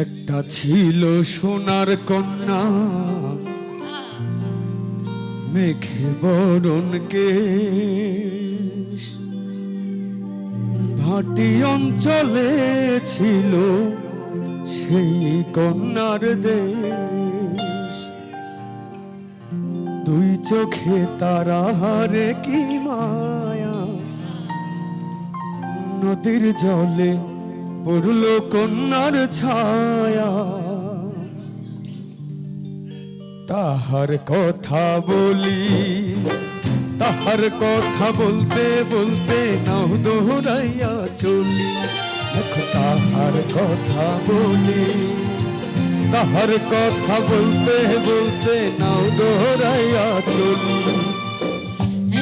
একটা ছিল সোনার কন্যা, মেঘে বরণ কেশ, ভাটি অঞ্চলে ছিল সেই কন্যার দেশ। দুই চোখে তারা হারে কি মায়া, নদীর জলে পড়ল কন্যার ছায়া। তাহার কথা বলি, তাহার কথা বলতে বলতে নাও দোহরাইয়া চলি। দেখো তাহার কথা বলি, তাহার কথা বলতে বলতে নাও দোহরাইয়া চলি।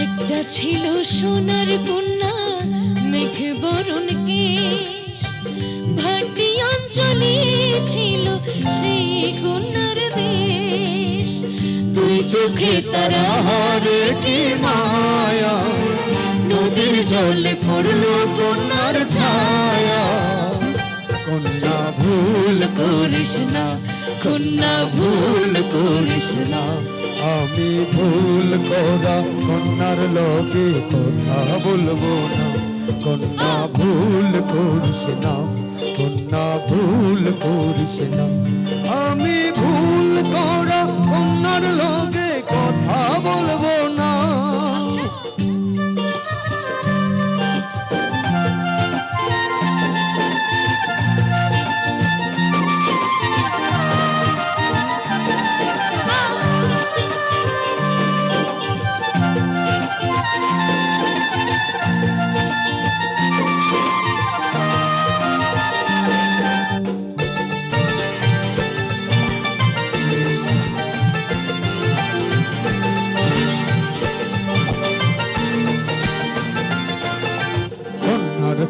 একটা ছিল সোনার কন্যা, মেঘ বরণ কেশ, ভাটি অঞ্চলে ছিল সেই কন্যার দেশ। দুই চোখে তারা হারে কি মায়া, নদীর জলে পড়ল কন্যার ছায়া। কন্যা ভুল করিস না, কন্যা ভুল করিস না। আমি ভুল করা কন্যার লগে কথা বলবো না। কন্যা ভুল করিস না, কন্যা ভুল করিস না। আমি ভুল করা কন্যার লগে কথা বলবো না।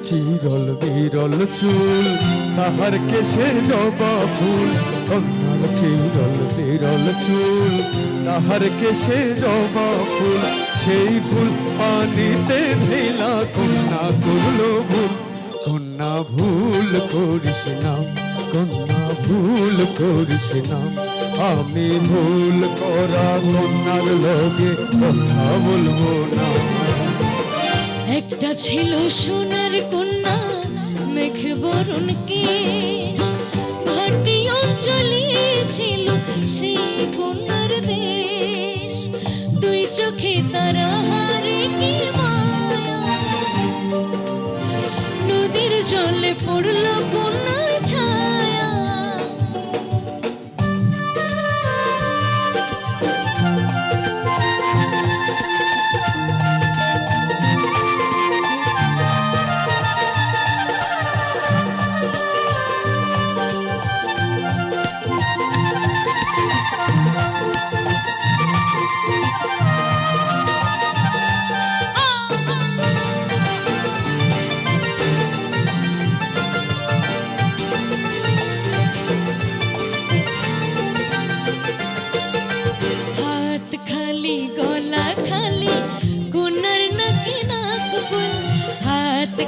চিরল বিরল চুল, তাহার কেশের জবা ফুল। কন্যার চিরল বিরল চুল, তাহার কেশের জবা ফুল। সেই ফুল পানিতে ফেলা কন্যা করলো ভুল। কন্যা ভুল করিস না, কন্যা ভুল করিস না। আমি ভুল করা কন্যার লগে কথা বলবো না। একটা ছিল সোনার কন্যা, মেঘ বরণ কেশ, ভাটি অঞ্চলে ছিল সেই কন্যার দেশ। দুই চোখে তারা হারে কি মায়া, নদীর জলে পড়ল কন্যার ছায়া।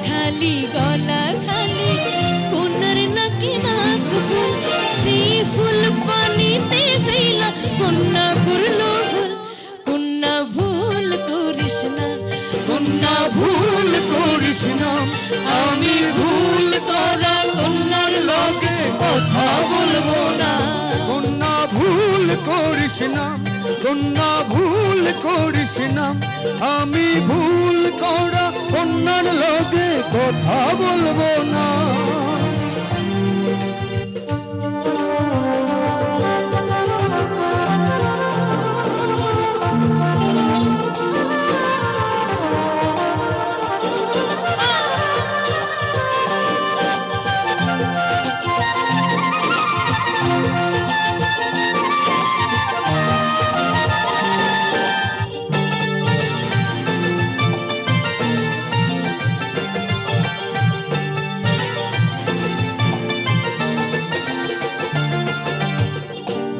খালি গলা খালি কন্যার নাকি নাক ফুল। সেই ফুল পানিতে ফেলা কন্যা করলো ভুল। কন্যা ভুল করিস না, কন্যা ভুল করিস না। আমি ভুল করা কন্যার লগে কথা বলবো না। কন্যা ভুল করিস না, কন্যা ভুল করিস না। আমি ভুল করা কন্যার লগে কথা বলবো না।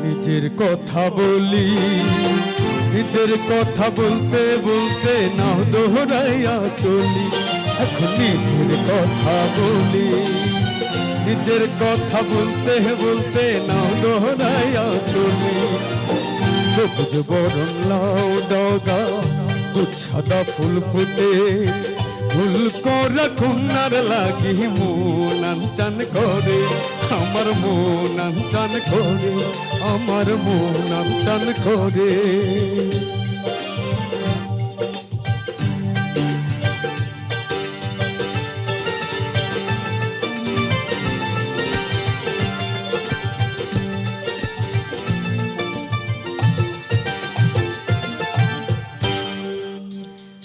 নিজের কথা বলি, নিজের কথা বলতে বলতে নাও দোহরাইয়া চলি। এখন নিজের কথা বলি, নিজের কথা বলতে বলতে নাও দোহরাইয়া চলে সবুজ বরণ লাউ ডগা গুচ্ছাদা ফুল ফুটে ফুল করা কন্যার লাগি মন আনচান করে আমার মন আনচান করে আমার মন আনচান করে